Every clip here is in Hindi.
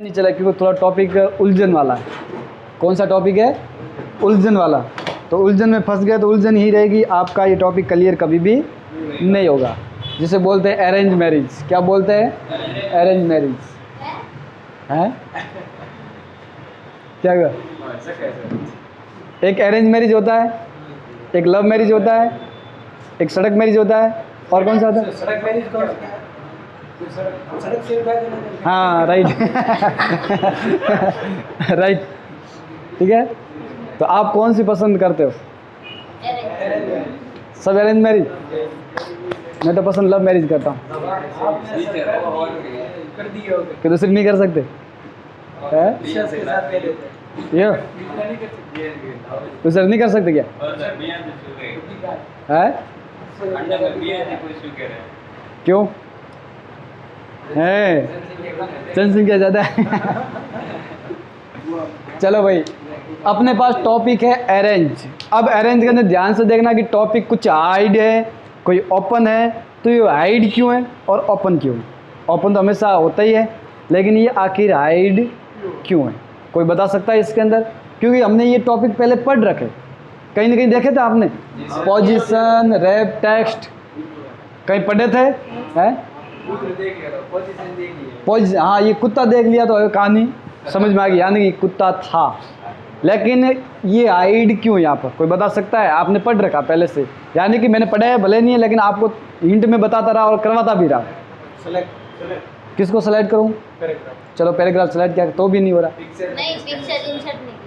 नहीं चला क्योंकि थोड़ा टॉपिक उलझन वाला है। कौन सा टॉपिक है? उलझन वाला। तो उलझन में फंस गए तो उलझन ही रहेगी, आपका ये टॉपिक क्लियर कभी भी नहीं होगा। जिसे बोलते हैं अरेंज मैरिज। क्या बोलते हैं? अरेंज मैरिज है क्या हुआ? एक अरेंज मैरिज होता है, एक लव मैरिज होता है, एक सड़क मैरिज होता है, और कौन सा होता है? सड़क मैरिज कौन सा? सड़क से हाँ राइट राइट, ठीक है। तो आप कौन सी पसंद करते हो? सब अरेंज मैरिज? मैं तो पसंद लव मैरिज करता हूँ। कि दूसरी नहीं कर सकते है? ये दूसरा नहीं कर सकते क्या है? क्यों है? जनसंख्या ज़्यादा है चलो भाई, अपने पास टॉपिक है अरेंज। अब अरेंज के अंदर ध्यान से देखना कि टॉपिक कुछ हाइड है, कोई ओपन है। तो ये हाइड क्यों है और ओपन क्यों है? ओपन तो हमेशा होता ही है, लेकिन ये आखिर हाइड क्यों है? कोई बता सकता है इसके अंदर? क्योंकि हमने ये टॉपिक पहले पढ़ रखे, कहीं ना कहीं देखे थे आपने। पोजीशन, रैप टेक्स्ट कहीं पढ़े थे हैं? पोजीशन, हाँ ये कुत्ता देख लिया तो कहानी समझ में आ गई, यानी कि कुत्ता था। लेकिन ये हाइड क्यों यहाँ पर कोई बता सकता है? आपने पढ़ रखा पहले से, यानी कि मैंने पढ़ा है भले नहीं है, लेकिन आपको हिंट में बताता रहा और करवाता भी रहा। किसको सेलेक्ट करूँ? चलो पैराग्राफ सेलेक्ट किया तो भी नहीं हो रहा।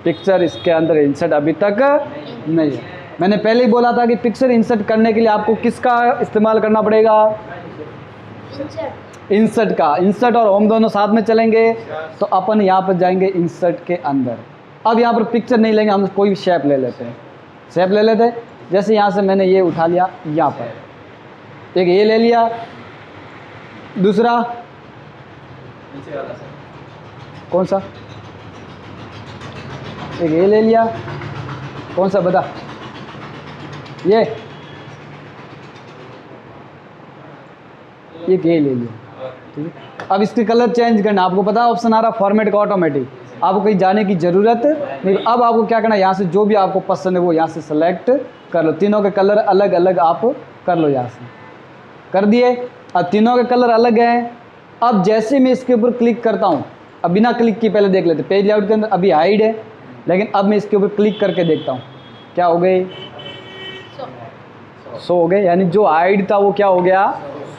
पिक्चर इसके अंदर इंसर्ट अभी तक नहीं है। मैंने पहले ही बोला था कि पिक्चर इंसर्ट करने के लिए आपको किसका इस्तेमाल करना पड़ेगा? इंसर्ट का। इंसर्ट और होम दोनों साथ में चलेंगे, तो अपन यहाँ पर जाएंगे इंसर्ट के अंदर। अब यहाँ पर पिक्चर नहीं लेंगे, हम कोई शेप ले लेते हैं। शेप ले लेते हैं, जैसे यहाँ से मैंने ये उठा लिया, यहाँ पर एक ये ले लिया, दूसरा कौन सा? एक ये ले लिया, कौन सा बता? ये ले लिया, ठीक है। अब इसके कलर चेंज करना, आपको पता है ऑप्शन आ रहा फॉर्मेट का ऑटोमेटिक, आपको कहीं जाने की ज़रूरत नहीं। अब आपको क्या करना है, यहाँ से जो भी आपको पसंद है वो यहाँ से सेलेक्ट कर लो। तीनों के कलर अलग अलग आप कर लो, यहाँ से कर दिए। अब तीनों के कलर अलग हैं। अब जैसे मैं इसके ऊपर क्लिक करता हूँ, अब बिना क्लिक की पहले देख लेते, पेज लेआउट के अंदर अभी हाइड है, लेकिन अब मैं इसके ऊपर क्लिक करके देखता हूँ, क्या हो गई? शो हो गए, यानी जो हाइड था वो क्या हो गया?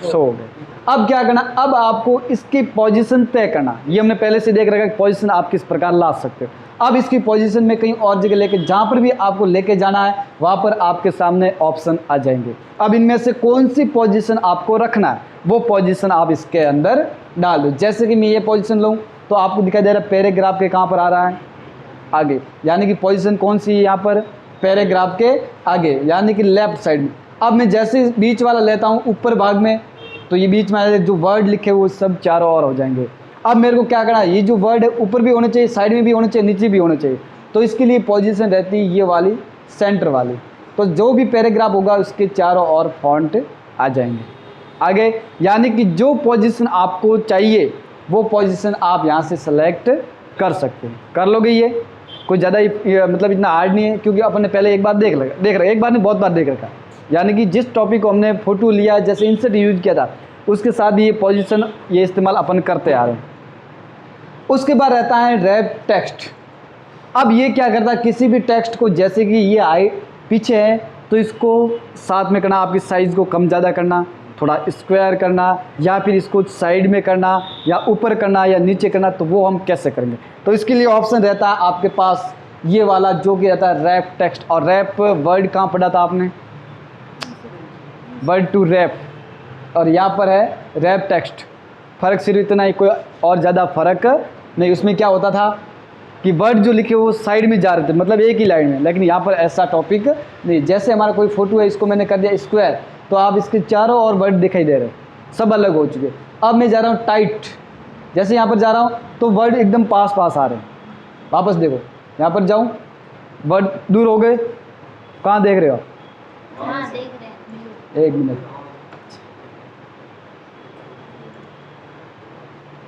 शो हो गए। अब क्या करना, अब आपको इसकी पोजीशन तय करना। ये हमने पहले से देख रखा है कि पोजीशन आप किस प्रकार ला सकते हो। अब इसकी पोजीशन में कहीं और जगह लेके, जहाँ पर भी आपको लेके जाना है वहाँ पर आपके सामने ऑप्शन आ जाएंगे। अब इनमें से कौन सी पोजीशन आपको रखना है वो पोजीशन आप इसके अंदर डाल दो। जैसे कि मैं ये पोजीशन लूँ तो आपको दिखाई दे रहा है पैराग्राफ के कहाँ पर आ रहा है? आगे, यानी कि पोजीशन कौन सी है यहाँ पर? पैराग्राफ के आगे, यानी कि लेफ्ट साइड में। अब मैं जैसे बीच वाला लेता हूँ ऊपर भाग में, तो ये बीच में जो वर्ड लिखे वो सब चारों ओर हो जाएंगे। अब मेरे को क्या करना है, ये जो वर्ड है ऊपर भी होने चाहिए, साइड में भी होने चाहिए, नीचे भी होने चाहिए। तो इसके लिए पोजीशन रहती है ये वाली, सेंटर वाली। तो जो भी पैराग्राफ होगा उसके चारों ओर फॉन्ट आ जाएंगे आगे, यानी कि जो पोजीशन आपको चाहिए वो पोजीशन आप यहाँ से सेलेक्ट कर सकते हैं। कर लोगे? ये कोई ज़्यादा मतलब इतना हार्ड नहीं है, क्योंकि अपन ने पहले एक बार देख रखा, एक बार नहीं बहुत बार देख रखा। यानी कि जिस टॉपिक को हमने फोटो लिया, जैसे इंसर्ट यूज किया था, उसके साथ ही ये पोजीशन ये इस्तेमाल अपन करते आ रहे हैं। उसके बाद रहता है रैप टेक्स्ट। अब ये क्या करता है, किसी भी टेक्स्ट को, जैसे कि ये आई पीछे है तो इसको साथ में करना, आपकी साइज़ को कम ज़्यादा करना, थोड़ा स्क्वायर करना, या फिर इसको साइड में करना, या ऊपर करना, या नीचे करना, तो वो हम कैसे करेंगे? तो इसके लिए ऑप्शन रहता है आपके पास ये वाला, जो कि रहता है रैप टेक्स्ट। और रैप वर्ड कहाँ पढ़ा था आपने? वर्ड टू रैप, और यहाँ पर है रैप टेक्स्ट। फ़र्क सिर्फ इतना ही, कोई और ज़्यादा फ़र्क नहीं। उसमें क्या होता था कि वर्ड जो लिखे वो साइड में जा रहे थे, मतलब एक ही लाइन में, लेकिन यहाँ पर ऐसा टॉपिक नहीं। जैसे हमारा कोई फोटो है, इसको मैंने कर दिया स्क्वायर, तो आप इसके चारों ओर वर्ड दिखाई दे रहे हैं, सब अलग हो चुके। अब मैं जा रहा हूँ टाइट, जैसे यहाँ पर जा रहा हूँ तो वर्ड एकदम पास पास आ रहे हैं। वापस देखो, यहाँ पर जाऊँ, वर्ड दूर हो गए। कहाँ देख रहे हो? हाँ, देख रहे हैं। एक मिनट,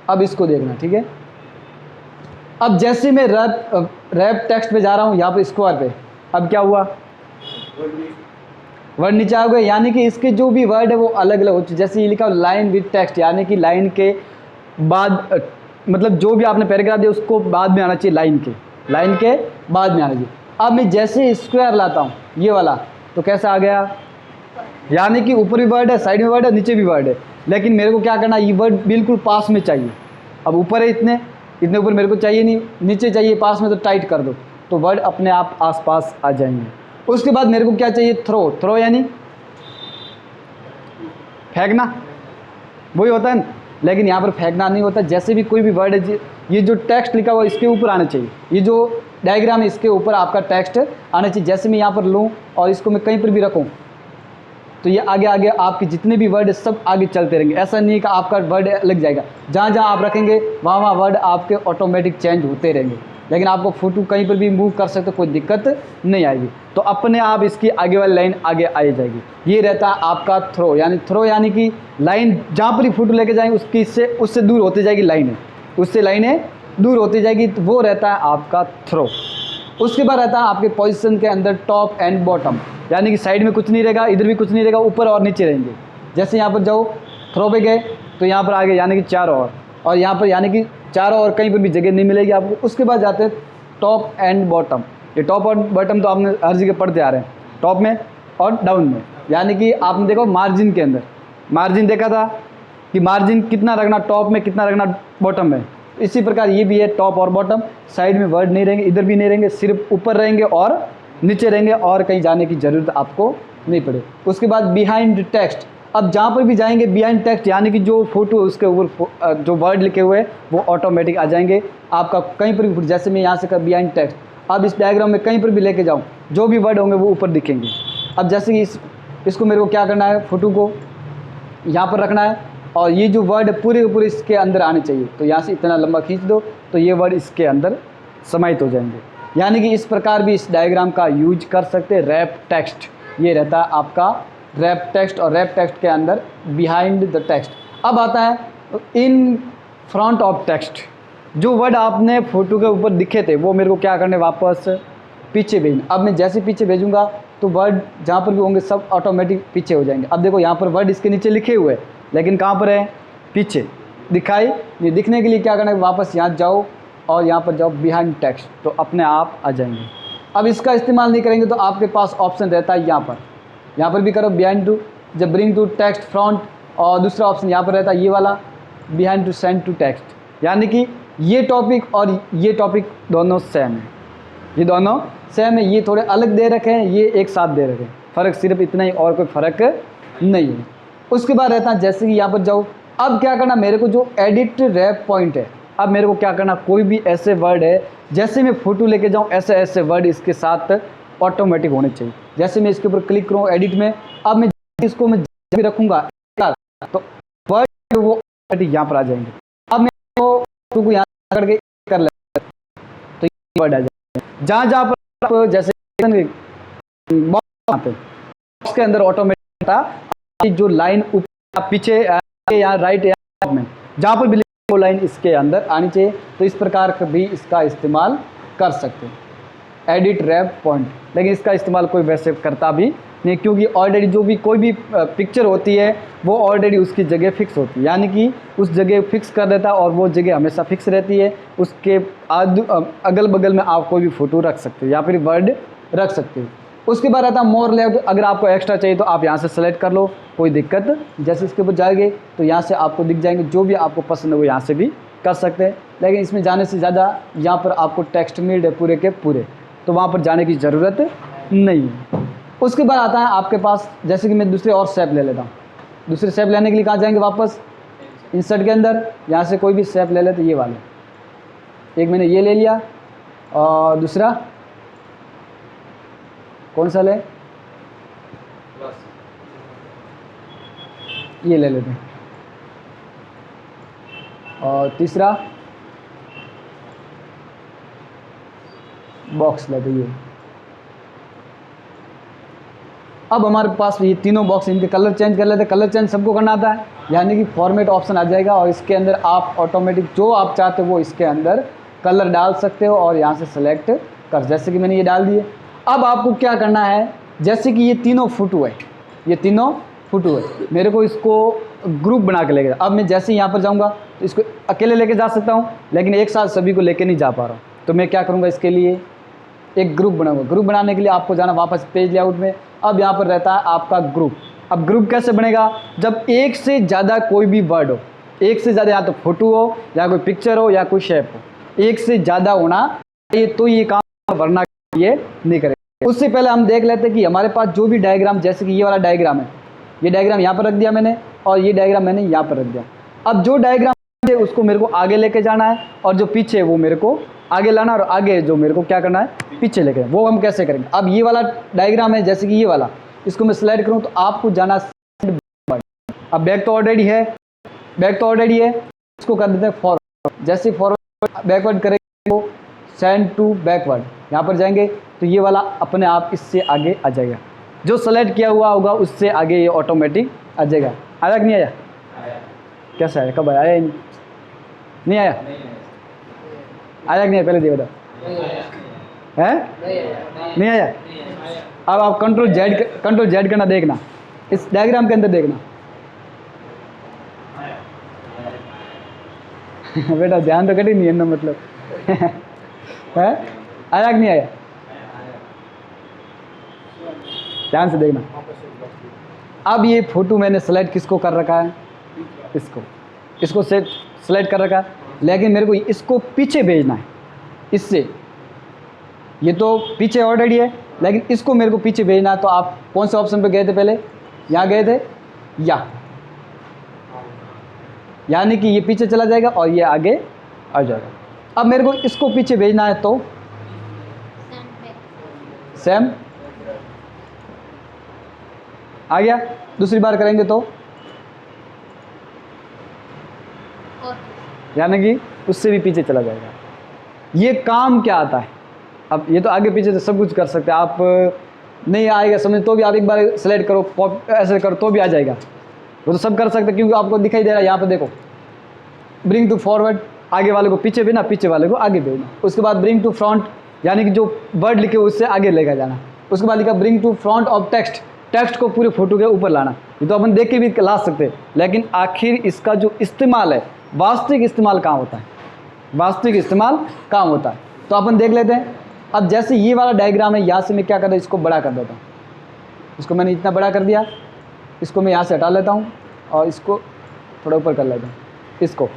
अब इसको देखना, ठीक है। अब जैसे मैं रैप टेक्स्ट पे जा रहा हूँ यहाँ पर स्क्वायर पे, अब क्या हुआ, वर्ड नीचे आ गए, यानी कि इसके जो भी वर्ड है वो अलग अलग हो चुके। जैसे ये लिखा लाइन विद टेक्स्ट, यानी कि लाइन के बाद मतलब जो भी आपने पैराग्राफ दिया उसको बाद में आना चाहिए, लाइन के बाद में आना चाहिए। अब मैं जैसे स्क्वायर लाता हूँ ये वाला, तो कैसा आ गया, यानी कि ऊपर भी वर्ड है, साइड में वर्ड है, नीचे भी वर्ड है, लेकिन मेरे को क्या करना है, ये वर्ड बिल्कुल पास में चाहिए। अब ऊपर है इतने ऊपर मेरे को चाहिए नहीं, नीचे चाहिए पास में, तो टाइट कर दो तो वर्ड अपने आप आसपास आ जाएंगे। उसके बाद मेरे को क्या चाहिए, थ्रो यानी फेंकना, वही होता है ना, लेकिन यहाँ पर फेंकना नहीं होता। जैसे भी कोई भी वर्ड है, ये जो टेक्स्ट लिखा हुआ है इसके ऊपर आना चाहिए, ये जो डायग्राम है इसके ऊपर आपका टेक्स्ट आना चाहिए। जैसे मैं यहाँ पर लूँ और इसको मैं कहीं पर भी रखूँ तो ये आगे आगे आपके जितने भी वर्ड है सब आगे चलते रहेंगे। ऐसा नहीं है कि आपका वर्ड लग जाएगा, जहाँ जहाँ आप रखेंगे वहाँ वहाँ वर्ड आपके ऑटोमेटिक चेंज होते रहेंगे। लेकिन आपको फोटो कहीं पर भी मूव कर सकते, कोई दिक्कत नहीं आएगी, तो अपने आप इसकी आगे वाली लाइन आगे आ जाएगी। ये रहता है आपका थ्रो यानी कि लाइन जहाँ पर ही फोटो लेके जाएंगे उससे दूर होती जाएगी लाइनें, उससे लाइनें दूर होती जाएगी, तो वो रहता है आपका थ्रो। उसके बाद रहता है आपके पोजीशन के अंदर टॉप एंड बॉटम, यानी कि साइड में कुछ नहीं रहेगा, इधर भी कुछ नहीं रहेगा, ऊपर और नीचे रहेंगे। जैसे यहाँ पर जाओ थ्रो पे गए तो यहाँ पर आ गए, यानी कि चारों और यहाँ पर यानी कि चारों और कहीं पर भी जगह नहीं मिलेगी आपको। उसके बाद जाते हैं टॉप एंड बॉटम। ये टॉप और बॉटम तो आपने हर जगह पढ़ते आ रहे हैं, टॉप में और डाउन में, यानी कि आपने देखो मार्जिन के अंदर, मार्जिन देखा था कि मार्जिन कितना रखना टॉप में, कितना रखना बॉटम में। इसी प्रकार ये भी है टॉप और बॉटम, साइड में वर्ड नहीं रहेंगे, इधर भी नहीं रहेंगे, सिर्फ ऊपर रहेंगे और नीचे रहेंगे, और कहीं जाने की ज़रूरत आपको नहीं पड़े। उसके बाद बिहाइंड टेक्स्ट, अब जहाँ पर भी जाएंगे बिहाइंड टेक्स्ट, यानी कि जो फोटो है उसके ऊपर जो वर्ड लिखे हुए हैं वो ऑटोमेटिक आ जाएंगे आपका कहीं पर भी। जैसे मैं यहाँ से कर बिहाइंड टेक्स्ट, अब इस डायग्राम में कहीं पर भी लेके जाऊँ जो भी वर्ड होंगे वो ऊपर दिखेंगे। अब जैसे कि इसको मेरे को क्या करना है, फोटो को यहाँ पर रखना है और ये जो वर्ड है पूरे के पूरे इसके अंदर आने चाहिए, तो यहाँ से इतना लंबा खींच दो तो ये वर्ड इसके अंदर समाहित हो जाएंगे। यानी कि इस प्रकार भी इस डायग्राम का यूज कर सकते हैं। रैप टेक्स्ट ये रहता है आपका रैप टेक्स्ट, और रैप टेक्स्ट के अंदर बिहाइंड द टेक्स्ट। अब आता है इन फ्रंट ऑफ टेक्स्ट, जो वर्ड आपने फोटो के ऊपर दिखे थे वो मेरे को क्या करने, वापस पीछे भेजना। अब मैं जैसे पीछे भेजूँगा तो वर्ड जहाँ पर भी होंगे सब ऑटोमेटिक पीछे हो जाएंगे। अब देखो यहाँ पर वर्ड इसके नीचे लिखे हुए हैं लेकिन कहाँ पर है, पीछे दिखाई। ये दिखने के लिए क्या करना है, वापस यहाँ जाओ और यहाँ पर जाओ बिहाइंड टेक्स्ट, तो अपने आप आ जाएंगे। अब इसका इस्तेमाल नहीं करेंगे तो आपके पास ऑप्शन रहता है यहाँ पर भी करो बिहाइंड टू, जब ब्रिंग टू टेक्स्ट फ्रंट, और दूसरा ऑप्शन यहाँ पर रहता है ये वाला behind to send to text. यानी कि ये टॉपिक और ये टॉपिक दोनों सेम है, ये दोनों सेम है, ये थोड़े अलग दे रखे हैं, ये एक साथ दे रखे हैं, फ़र्क सिर्फ इतना ही और कोई फ़र्क नहीं है। उसके बाद रहता है जैसे कि यहाँ पर जाओ, अब क्या करना, मेरे को जो एडिट रैप पॉइंट है, अब मेरे को क्या करना, कोई भी ऐसे वर्ड है जैसे मैं फ़ोटो लेके जाऊँ ऐसे वर्ड इसके साथ ऑटोमेटिक होने चाहिए। जैसे मैं इसके ऊपर क्लिक करूँ एडिट में, अब मैं इसको मैं जब भी रखूँगा तो वर्ड वो ऑटोमेटिक यहाँ पर आ जाएंगे। अब मैं फोटो को यहाँ करके कर लेता तो ये वर्ड आ जाएंगे। जहाँ जहाँ पर जैसे बॉक्स के अंदर ऑटोमेटिक जो लाइन ऊपर पीछे या राइट या में जहाँ पर भी वो लाइन इसके अंदर आनी चाहिए, तो इस प्रकार का भी इसका इस्तेमाल कर सकते हैं एडिट रैप पॉइंट। लेकिन इसका इस्तेमाल कोई वैसे करता भी नहीं, क्योंकि ऑलरेडी जो भी कोई भी पिक्चर होती है वो ऑलरेडी उसकी जगह फिक्स होती है, यानी कि उस जगह फिक्स कर देता है और वो जगह हमेशा फिक्स रहती है। उसके अगल बगल में आप कोई भी फ़ोटो रख सकते हो या फिर वर्ड रख सकते हो। उसके बाद आता है मोर लेफ्ट, अगर आपको एक्स्ट्रा चाहिए तो आप यहाँ से सेलेक्ट कर लो, कोई दिक्कत। जैसे इसके ऊपर जाएंगे तो यहाँ से आपको दिख जाएंगे, जो भी आपको पसंद है वो यहाँ से भी कर सकते हैं। लेकिन इसमें जाने से ज़्यादा यहाँ पर आपको टेक्स्ट मिल्ड है पूरे के पूरे, तो वहाँ पर जाने की ज़रूरत नहीं है। उसके बाद आता है आपके पास, जैसे कि मैं दूसरे और शेप ले लेता हूँ। दूसरे शेप लेने के लिए कहाँ जाएंगे, वापस इंसर्ट के अंदर यहाँ से कोई भी शेप ले लेते, ये वाले। एक मैंने ये ले लिया और दूसरा कौन सा ले, ये ले लेते हैं, और तीसरा बॉक्स लेते ये। अब हमारे पास ये तीनों बॉक्स, इनके कलर चेंज कर लेते हैं। कलर चेंज सबको करना आता है, यानी कि फॉर्मेट ऑप्शन आ जाएगा और इसके अंदर आप ऑटोमेटिक जो आप चाहते हो वो इसके अंदर कलर डाल सकते हो और यहाँ से सेलेक्ट कर, जैसे कि मैंने ये डाल दिए। अब आपको क्या करना है, जैसे कि ये तीनों फोटो है, ये तीनों फोटो है, मेरे को इसको ग्रुप बना के लेके अब मैं जैसे यहाँ पर जाऊँगा तो इसको अकेले लेके जा सकता हूँ, लेकिन एक साथ सभी को लेके नहीं जा पा रहा हूँ। तो मैं क्या करूँगा, इसके लिए एक ग्रुप बनाऊंगा। ग्रुप बनाने के लिए आपको जाना वापस पेज लेआउट में। अब यहाँ पर रहता है आपका ग्रुप। अब ग्रुप कैसे बनेगा, जब एक से ज़्यादा कोई भी वर्ड हो, एक से ज़्यादा या तो फोटो हो या कोई पिक्चर हो या कोई शेप हो, एक से ज़्यादा होना चाहिए तो ये काम, वरना ये नहीं करेगा। उससे पहले हम देख लेते हैं कि हमारे पास जो भी डायग्राम, जैसे कि ये वाला डायग्राम है, ये डायग्राम यहाँ पर रख दिया मैंने और ये डायग्राम मैंने यहाँ पर रख दिया। अब जो डायग्राम है उसको मेरे को आगे लेके जाना है और जो पीछे है वो मेरे को आगे लाना, और आगे जो मेरे को क्या करना है पीछे लेके, वो हम कैसे करेंगे। अब ये वाला डायग्राम है, जैसे कि ये वाला, इसको मैं स्लाइड करूँ तो आपको जाना, अब बैक तो ऑलरेडी है, बैक तो ऑलरेडी है, इसको कर देते हैं फॉरवर्ड। जैसे फॉरवर्ड बैकवर्ड करेंगे तो सेंड टू बैकवर्ड, यहाँ पर जाएंगे तो ये वाला अपने आप इससे आगे आ जाएगा, जो सेलेक्ट किया हुआ होगा उससे आगे ये ऑटोमेटिक आ जाएगा। आया कि नहीं आया? कैसा आया, कब आया? नहीं आया? आया कि नहीं? पहले दिए बताओ। है नहीं आया? अब आप कंट्रोल जेड करना, देखना इस डायग्राम के अंदर देखना। बेटा ध्यान तो कटी नहीं है ना, मतलब है? आया कि नहीं आया? ध्यान से देखना। अब ये फोटो मैंने सेलेक्ट किसको कर रखा है, इसको सेलेक्ट कर रखा है, लेकिन मेरे को इसको पीछे भेजना है इससे। ये तो पीछे ऑलरेडी है, लेकिन इसको मेरे को पीछे भेजना है। तो आप कौन से ऑप्शन पे गए थे पहले? यहाँ गए थे, यानी कि ये पीछे चला जाएगा और ये आगे आ जाएगा। अब मेरे को इसको पीछे भेजना है तो सेम आ गया। दूसरी बार करेंगे तो यानी कि उससे भी पीछे चला जाएगा। ये काम क्या आता है, अब ये तो आगे पीछे तो सब कुछ कर सकते हैं आप, नहीं आएगा समझ तो भी आप एक बार सेलेक्ट करो, ऐसे करो तो भी आ जाएगा। वो तो सब कर सकते हैं, क्योंकि आपको दिखाई दे रहा है यहाँ पे देखो, ब्रिंग टू फॉरवर्ड, आगे वाले को पीछे भेजना, पीछे वाले को आगे भेजना। उसके बाद ब्रिंग टू फ्रंट, यानी कि जो वर्ड लिखे उससे आगे लेकर जाना। उसके बाद लिखा bring to front of text को पूरे फोटो के ऊपर लाना। ये तो अपन देख के भी ला सकते हैं, लेकिन आखिर इसका जो इस्तेमाल है, वास्तविक इस्तेमाल कहाँ होता है, वास्तविक इस्तेमाल कहाँ होता है, तो अपन देख लेते हैं। अब जैसे ये वाला डायग्राम है, यहाँ से मैं क्या करता हूँ, इसको बड़ा कर देता हूँ। इसको मैंने इतना बड़ा कर दिया, इसको मैं यहाँ से हटा लेता हूँ और इसको थोड़ा ऊपर कर लेता हूँ इसको।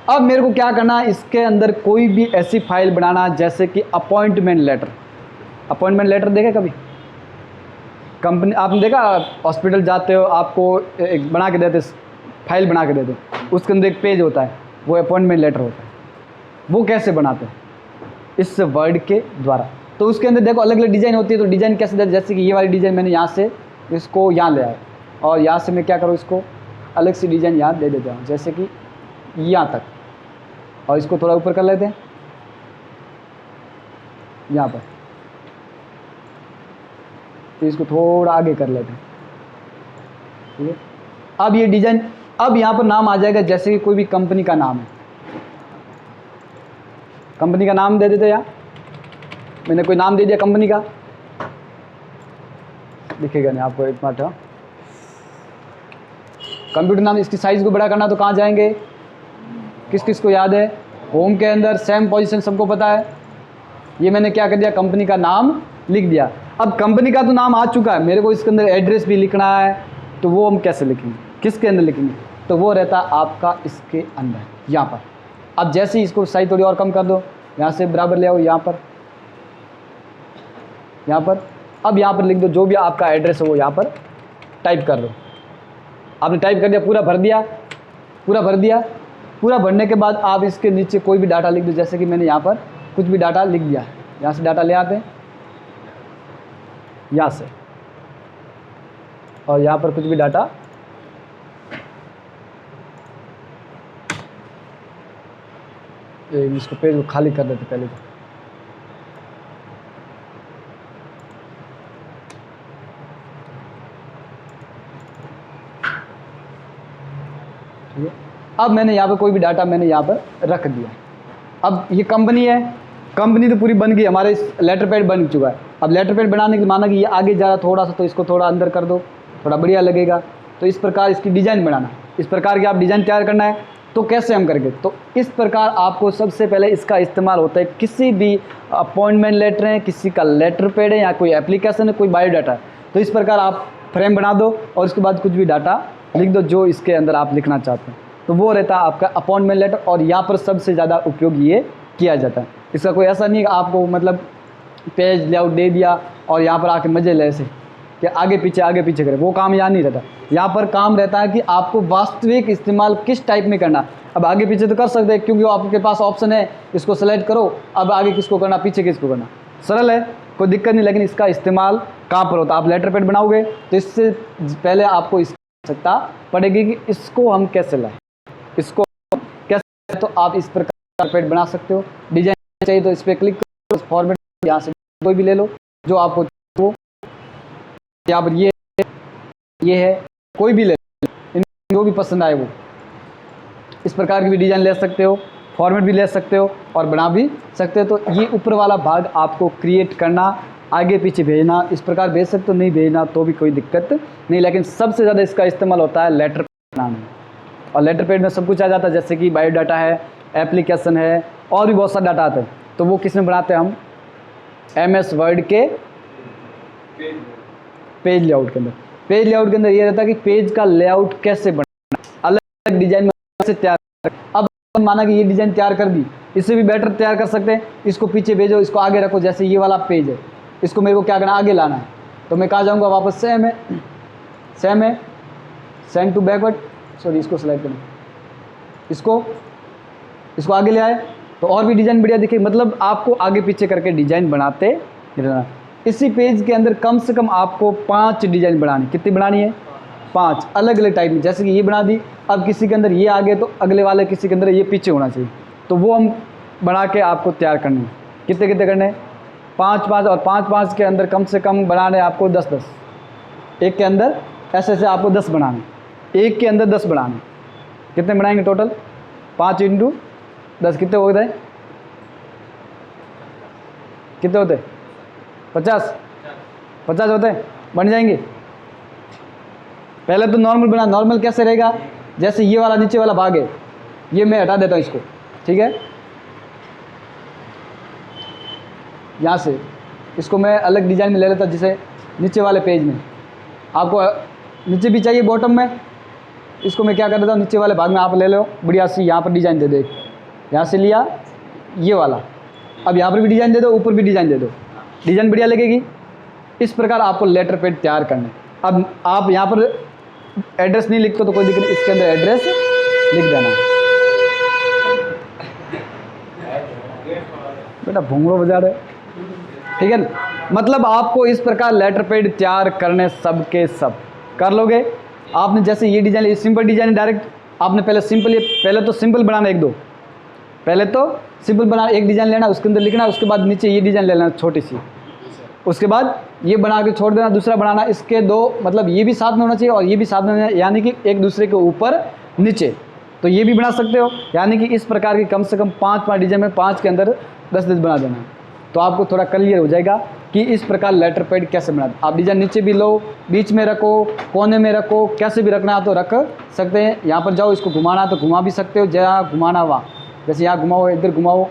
अब मेरे को क्या करना है, इसके अंदर कोई भी ऐसी फाइल बनाना, जैसे कि अपॉइंटमेंट लेटर देखे कभी? कंपनी आपने देखा, हॉस्पिटल जाते हो, आपको एक बना के देते, फाइल बना के देते, उसके अंदर एक पेज होता है, वो अपॉइंटमेंट लेटर होता है। वो कैसे बनाते हैं? इस वर्ड के द्वारा। तो उसके अंदर देखो अलग अलग डिज़ाइन होती है, तो डिज़ाइन कैसे देते, जैसे कि ये वाली डिज़ाइन मैंने यहाँ से इसको यहाँ ले आया और यहाँ से मैं क्या करूँ, इसको अलग सी डिज़ाइन यहाँ दे देता हूँ, जैसे कि यहाँ तक, और इसको थोड़ा ऊपर कर लेते हैं यहाँ पर, तो इसको थोड़ा आगे कर लेते हैं, ठीक है। अब ये डिज़ाइन, अब यहाँ पर नाम आ जाएगा, जैसे कि कोई भी कंपनी का नाम है, कंपनी का नाम दे देते। यहाँ मैंने कोई नाम दे दिया कंपनी का, दिखेगा नहीं आपको इतना था कंप्यूटर नाम। इसकी साइज़ को बड़ा करना तो कहाँ जाएंगे, किस किस को याद है? होम के अंदर सेम पोजीशन सबको पता है। ये मैंने क्या कर दिया, कंपनी का नाम लिख दिया। अब कंपनी का तो नाम आ चुका है, मेरे को इसके अंदर एड्रेस भी लिखना है, तो वो हम कैसे लिखेंगे, किसके अंदर लिखेंगे? तो वो रहता आपका इसके अंदर यहाँ पर। अब जैसे ही इसको साइज थोड़ी और कम कर दो, यहाँ से बराबर ले आओ यहाँ पर, यहाँ पर। अब यहाँ पर लिख दो जो भी आपका एड्रेस है वो यहाँ पर टाइप कर दो। आपने टाइप कर दिया, पूरा भर दिया, पूरा भर दिया। पूरा भरने के बाद आप इसके नीचे कोई भी डाटा लिख दो, जैसे कि मैंने यहाँ पर कुछ भी डाटा लिख दिया। यहाँ से डाटा ले आते हैं, यहाँ से, और यहाँ पर कुछ भी डाटा इसको पेज को खाली कर देते पहले तो। ठीक है, अब मैंने यहाँ पर कोई भी डाटा मैंने यहाँ पर रख दिया। अब ये कंपनी है, कंपनी तो पूरी बन गई, हमारे इस लेटर पैड बन चुका है। अब लेटर पैड बनाने के माना कि ये आगे जा रहा थोड़ा सा, तो इसको थोड़ा अंदर कर दो, थोड़ा बढ़िया लगेगा। तो इस प्रकार इसकी डिज़ाइन बनाना, इस प्रकार की आप डिज़ाइन तैयार करना है। तो कैसे हम करेंगे? तो इस प्रकार आपको सबसे पहले इसका इस्तेमाल होता है किसी भी अपॉइंटमेंट लेटर है, किसी का लेटर पैड है, या कोई एप्लीकेशन है, कोई बायोडाटा है, तो इस प्रकार आप फ्रेम बना दो और उसके बाद कुछ भी डाटा लिख दो जो इसके अंदर आप लिखना चाहते हैं। तो वो रहता है आपका अपॉइंटमेंट लेटर, और यहाँ पर सबसे ज़्यादा उपयोग ये किया जाता है। इसका कोई ऐसा नहीं है कि आपको मतलब पेज लेआउट दे दिया और यहाँ पर आके मजे ले ऐसे कि आगे पीछे करें, वो काम यहाँ नहीं रहता। यहाँ पर काम रहता है कि आपको वास्तविक इस्तेमाल किस टाइप में करना। अब आगे पीछे तो कर सकते हैं क्योंकि वो आपके पास ऑप्शन है, इसको सेलेक्ट करो, अब आगे किसको करना, पीछे किसको करना, सरल है, कोई दिक्कत नहीं। लेकिन इसका इस्तेमाल कहाँ पर होता है? आप लेटर पैड बनाओगे तो इससे पहले आपको इसकी आवश्यकता पड़ेगी कि इसको हम कैसे लाएं, इसको कैसे। तो आप इस प्रकार पैड बना सकते हो। डिजाइन चाहिए तो इस पर क्लिक करो, फॉर्मेट यहाँ से कोई भी ले लो जो आपको वो, यहाँ पर ये है, कोई भी ले लो, जो भी पसंद आए वो। इस प्रकार की भी डिज़ाइन ले सकते हो, फॉर्मेट भी ले सकते हो और बना भी सकते हो। तो ये ऊपर वाला भाग आपको क्रिएट करना, आगे पीछे भेजना, इस प्रकार भेज सकते हो, नहीं भेजना तो भी कोई दिक्कत नहीं। लेकिन सबसे ज़्यादा इसका इस्तेमाल होता है लेटर बनाने में, और लेटर पैड में सब कुछ आ जाता है, जैसे कि बायोडाटा है, एप्लीकेशन है, और भी बहुत सारा डाटा आता है। तो वो किस में बनाते हैं हम? MS वर्ड के पेज लेआउट के अंदर। पेज लेआउट के अंदर ये रहता है कि पेज का लेआउट कैसे बनाना, अलग अलग डिजाइन में कैसे तैयार। अब माना कि ये डिजाइन तैयार कर दी, इससे भी बेटर तैयार कर सकते हैं। इसको पीछे भेजो, इसको आगे रखो, जैसे ये वाला पेज है, इसको मेरे को क्या करना, आगे लाना है। तो मैं कहाँ जाऊँगा वापस? सेम है, सेंड टू बैकवर्ड, सॉरी इसको सेलेक्ट करना, इसको आगे ले आए तो और भी डिज़ाइन बढ़िया दिखे। मतलब आपको आगे पीछे करके डिज़ाइन बनाते रहना। इसी पेज के अंदर कम से कम आपको 5 डिज़ाइन बनानी। कितनी बनानी है? 5 अलग अलग टाइप में। जैसे कि ये बना दी, अब किसी के अंदर ये आगे तो अगले वाले किसी के अंदर ये पीछे होना चाहिए। तो वो हम बना के आपको तैयार करने हैं। कितने करने? 5 और 5 के अंदर कम से कम बनाने आपको 10। एक के अंदर ऐसे आपको 10 बनाने, एक के अंदर 10 बनाने। कितने बनाएंगे टोटल? 5 × 10 कितने होते हैं? कितने होते हैं? 50 होते हैं, बन जाएंगे। पहले तो नॉर्मल बना। नॉर्मल कैसे रहेगा? जैसे ये वाला नीचे वाला भाग है, ये मैं हटा देता हूँ इसको, ठीक है। यहाँ से इसको मैं अलग डिज़ाइन में ले लेता, जैसे नीचे वाले पेज में आपको नीचे भी चाहिए बॉटम में, इसको मैं क्या कर देता हूँ, नीचे वाले भाग में आप ले लो बढ़िया सी, यहाँ पर डिज़ाइन दे दो। यहाँ से लिया ये वाला, अब यहाँ पर भी डिज़ाइन दे दो, ऊपर भी डिज़ाइन दे दो, डिज़ाइन बढ़िया लगेगी। इस प्रकार आपको लेटर पैड तैयार करना है। अब आप यहाँ पर एड्रेस नहीं लिखते तो कोई दिक्कत नहीं, इसके अंदर एड्रेस लिख देना। बेटा भूंगड़ो बजा रहे, ठीक है ना। मतलब आपको इस प्रकार लेटर पैड तैयार करने सब के सब कर लोगे। आपने जैसे ये डिज़ाइन, ये सिंपल डिज़ाइन डायरेक्ट आपने पहले तो सिंपल बनाना पहले तो सिंपल बना, एक डिज़ाइन लेना, उसके अंदर लिखना, उसके बाद नीचे ये डिज़ाइन ले लेना छोटी सी, उसके बाद ये बना के छोड़ देना, दूसरा बनाना। इसके 2 मतलब ये भी साथ में होना चाहिए और ये भी साथ में होना, यानी कि एक दूसरे के ऊपर नीचे। तो ये भी बना सकते हो, यानी कि इस प्रकार की कम से कम 5 डिज़ाइन में 5 के अंदर 10 बना देना। तो आपको थोड़ा क्लियर हो जाएगा कि इस प्रकार लेटर पैड कैसे बनाते। आप डिज़ाइन नीचे भी लो, बीच में रखो, कोने में रखो, कैसे भी रखना है तो रख सकते हैं। यहाँ पर जाओ, इसको घुमाना तो घुमा भी सकते हो, जहाँ घुमाना वहाँ, जैसे यहाँ घुमाओ, इधर घुमाओ,